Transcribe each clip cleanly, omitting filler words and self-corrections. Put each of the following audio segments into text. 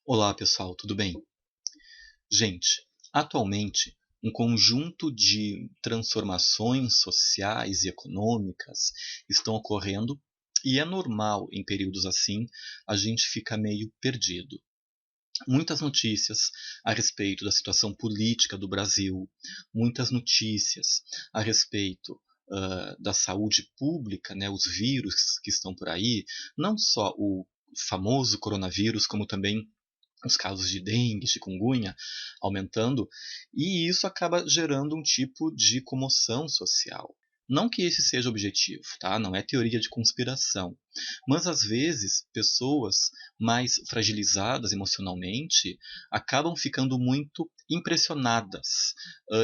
Olá, pessoal, tudo bem? Gente, atualmente, um conjunto de transformações sociais e econômicas estão ocorrendo e é normal, em períodos assim, a gente ficar meio perdido. Muitas notícias a respeito da situação política do Brasil, muitas notícias a respeito da saúde pública, né, os vírus que estão por aí, não só o famoso coronavírus, como também os casos de dengue, chikungunya aumentando, e isso acaba gerando um tipo de comoção social. Não que esse seja o objetivo, tá? Não é teoria de conspiração. Mas às vezes, pessoas mais fragilizadas emocionalmente acabam ficando muito impressionadas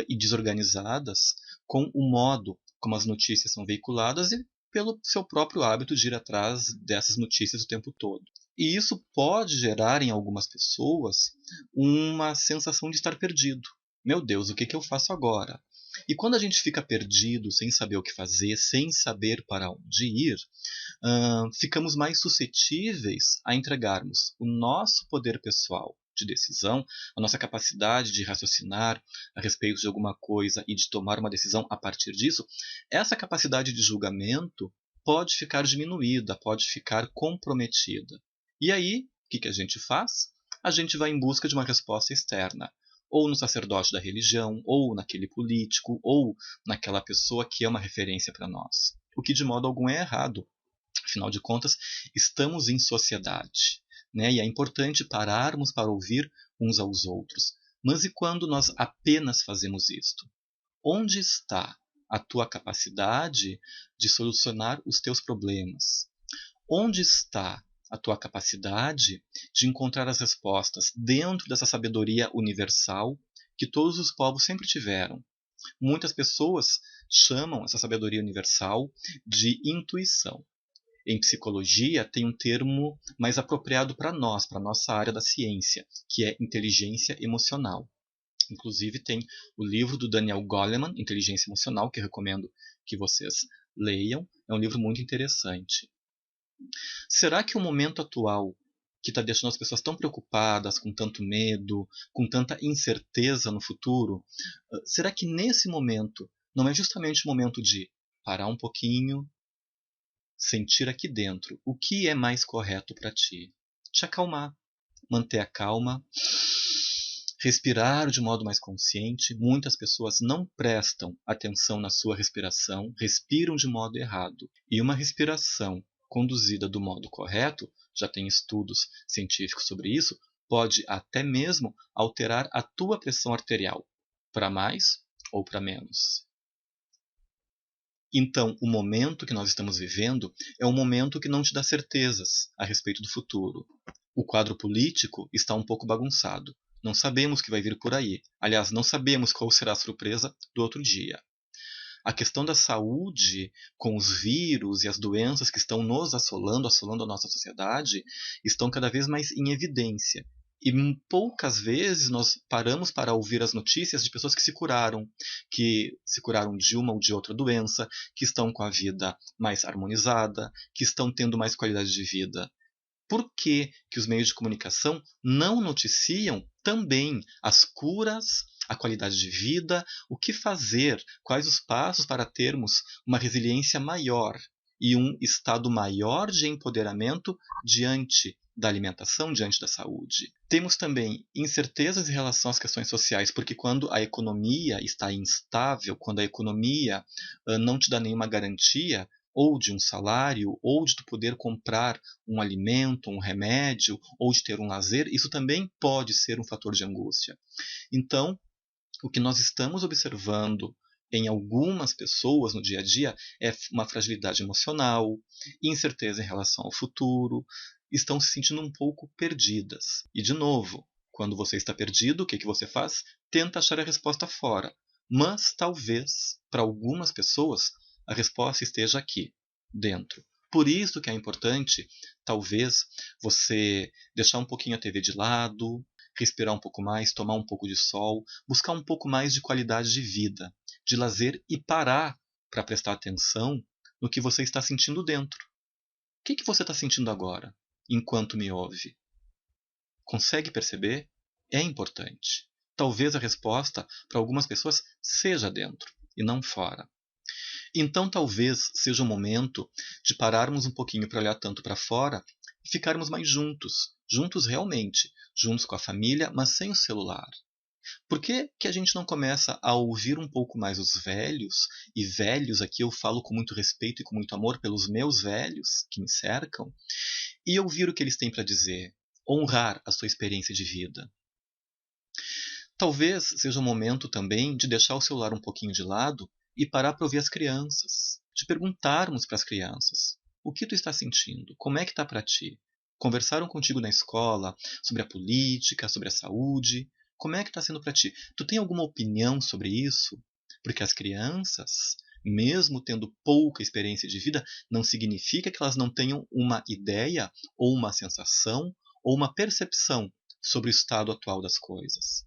e desorganizadas com o modo como as notícias são veiculadas e pelo seu próprio hábito de ir atrás dessas notícias o tempo todo. E isso pode gerar em algumas pessoas uma sensação de estar perdido. Meu Deus, o que que eu faço agora? E quando a gente fica perdido, sem saber o que fazer, sem saber para onde ir, ficamos mais suscetíveis a entregarmos o nosso poder pessoal de decisão, a nossa capacidade de raciocinar a respeito de alguma coisa e de tomar uma decisão a partir disso, essa capacidade de julgamento pode ficar diminuída, pode ficar comprometida. E aí, o que que a gente faz? A gente vai em busca de uma resposta externa, ou no sacerdote da religião, ou naquele político, ou naquela pessoa que é uma referência para nós. O que de modo algum é errado. Afinal de contas, estamos em sociedade, né? E é importante pararmos para ouvir uns aos outros. Mas e quando nós apenas fazemos isto? Onde está a tua capacidade de solucionar os teus problemas? Onde está a tua capacidade de encontrar as respostas dentro dessa sabedoria universal que todos os povos sempre tiveram? Muitas pessoas chamam essa sabedoria universal de intuição. Em psicologia, tem um termo mais apropriado para nós, para a nossa área da ciência, que é inteligência emocional. Inclusive, tem o livro do Daniel Goleman, Inteligência Emocional, que eu recomendo que vocês leiam. É um livro muito interessante. Será que o momento atual, que está deixando as pessoas tão preocupadas, com tanto medo, com tanta incerteza no futuro, será que nesse momento não é justamente o momento de parar um pouquinho, sentir aqui dentro o que é mais correto para ti? Te acalmar, manter a calma, respirar de modo mais consciente. Muitas pessoas não prestam atenção na sua respiração, respiram de modo errado. E uma respiração conduzida do modo correto, já tem estudos científicos sobre isso, pode até mesmo alterar a tua pressão arterial, para mais ou para menos. Então, o momento que nós estamos vivendo é um momento que não te dá certezas a respeito do futuro. O quadro político está um pouco bagunçado. Não sabemos o que vai vir por aí. Aliás, não sabemos qual será a surpresa do outro dia. A questão da saúde, com os vírus e as doenças que estão nos assolando, assolando a nossa sociedade, estão cada vez mais em evidência. E poucas vezes nós paramos para ouvir as notícias de pessoas que se curaram de uma ou de outra doença, que estão com a vida mais harmonizada, que estão tendo mais qualidade de vida. Por que que os meios de comunicação não noticiam também as curas, a qualidade de vida, o que fazer, quais os passos para termos uma resiliência maior e um estado maior de empoderamento diante da alimentação, diante da saúde? Temos também incertezas em relação às questões sociais, porque quando a economia está instável, quando a economia não te dá nenhuma garantia, ou de um salário, ou de tu poder comprar um alimento, um remédio, ou de ter um lazer, isso também pode ser um fator de angústia. Então, o que nós estamos observando em algumas pessoas no dia a dia é uma fragilidade emocional, incerteza em relação ao futuro, estão se sentindo um pouco perdidas. E, de novo, quando você está perdido, o que que você faz? Tenta achar a resposta fora. Mas, talvez, para algumas pessoas, a resposta esteja aqui, dentro. Por isso que é importante, talvez, você deixar um pouquinho a TV de lado, respirar um pouco mais, tomar um pouco de sol, buscar um pouco mais de qualidade de vida, de lazer e parar para prestar atenção no que você está sentindo dentro. O que que você está sentindo agora, enquanto me ouve? Consegue perceber? É importante. Talvez a resposta para algumas pessoas seja dentro e não fora. Então talvez seja o momento de pararmos um pouquinho para olhar tanto para fora e ficarmos mais juntos, juntos realmente, juntos com a família, mas sem o celular. Por que que a gente não começa a ouvir um pouco mais os velhos? E velhos, aqui eu falo com muito respeito e com muito amor pelos meus velhos que me cercam, e ouvir o que eles têm para dizer, honrar a sua experiência de vida. Talvez seja o momento também de deixar o celular um pouquinho de lado e parar para ouvir as crianças, de perguntarmos para as crianças: o que tu está sentindo? Como é que está para ti? Conversaram contigo na escola sobre a política, sobre a saúde? Como é que está sendo para ti? Tu tem alguma opinião sobre isso? Porque as crianças, mesmo tendo pouca experiência de vida, não significa que elas não tenham uma ideia, ou uma sensação, ou uma percepção sobre o estado atual das coisas.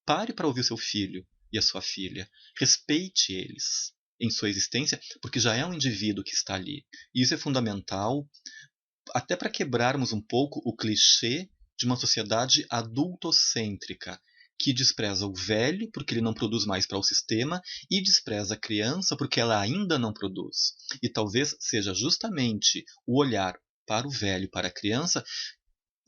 Pare para ouvir o seu filho e a sua filha. Respeite eles em sua existência, porque já é um indivíduo que está ali. E isso é fundamental, até para quebrarmos um pouco o clichê de uma sociedade adultocêntrica, que despreza o velho porque ele não produz mais para o sistema e despreza a criança porque ela ainda não produz. E talvez seja justamente o olhar para o velho, para a criança,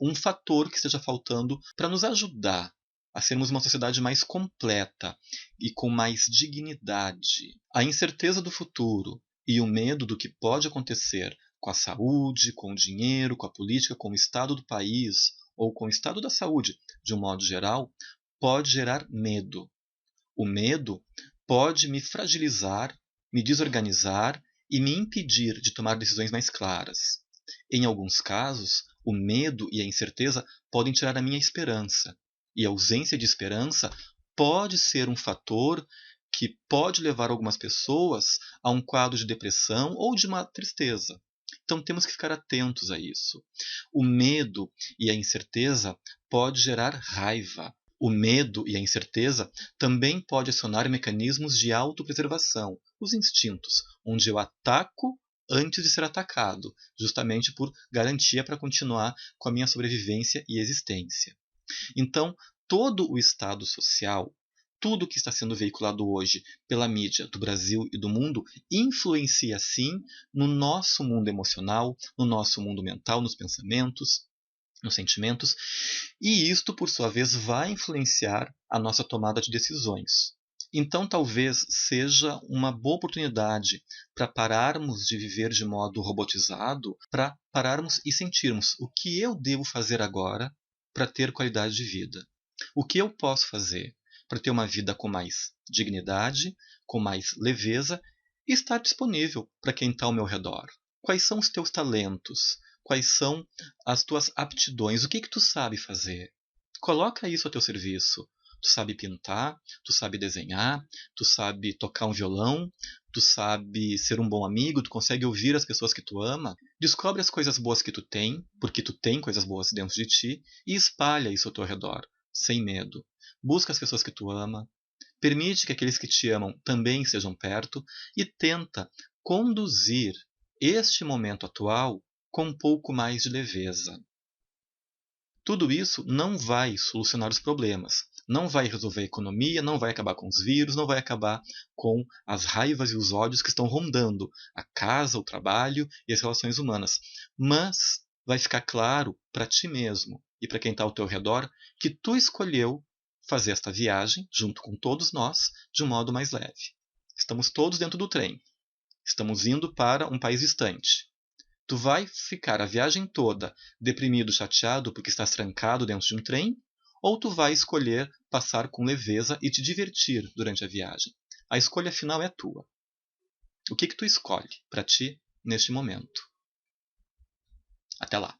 um fator que esteja faltando para nos ajudar a sermos uma sociedade mais completa e com mais dignidade. A incerteza do futuro e o medo do que pode acontecer com a saúde, com o dinheiro, com a política, com o estado do país ou com o estado da saúde, de um modo geral, pode gerar medo. O medo pode me fragilizar, me desorganizar e me impedir de tomar decisões mais claras. Em alguns casos, o medo e a incerteza podem tirar a minha esperança. E a ausência de esperança pode ser um fator que pode levar algumas pessoas a um quadro de depressão ou de uma tristeza. Então temos que ficar atentos a isso. O medo e a incerteza pode gerar raiva. O medo e a incerteza também pode acionar mecanismos de autopreservação, os instintos, onde eu ataco antes de ser atacado, justamente por garantia para continuar com a minha sobrevivência e existência. Então, todo o estado social, tudo que está sendo veiculado hoje pela mídia do Brasil e do mundo, influencia sim no nosso mundo emocional, no nosso mundo mental, nos pensamentos, nos sentimentos, e isto, por sua vez, vai influenciar a nossa tomada de decisões. Então, talvez seja uma boa oportunidade para pararmos de viver de modo robotizado, para pararmos e sentirmos o que eu devo fazer agora para ter qualidade de vida. O que eu posso fazer para ter uma vida com mais dignidade, com mais leveza e estar disponível para quem está ao meu redor? Quais são os teus talentos? Quais são as tuas aptidões? O que tu sabe fazer? Coloca isso a teu serviço. Tu sabe pintar, tu sabe desenhar, tu sabe tocar um violão, tu sabe ser um bom amigo, tu consegue ouvir as pessoas que tu ama. Descobre as coisas boas que tu tem, porque tu tem coisas boas dentro de ti, e espalha isso ao teu redor, sem medo. Busca as pessoas que tu ama, permite que aqueles que te amam também estejam perto e tenta conduzir este momento atual com um pouco mais de leveza. Tudo isso não vai solucionar os problemas, não vai resolver a economia, não vai acabar com os vírus, não vai acabar com as raivas e os ódios que estão rondando a casa, o trabalho e as relações humanas. Mas vai ficar claro para ti mesmo e para quem está ao teu redor que tu escolheu fazer esta viagem, junto com todos nós, de um modo mais leve. Estamos todos dentro do trem. Estamos indo para um país distante. Tu vai ficar a viagem toda deprimido, chateado porque estás trancado dentro de um trem? Ou tu vai escolher passar com leveza e te divertir durante a viagem? A escolha final é tua. O que tu escolhe para ti neste momento? Até lá!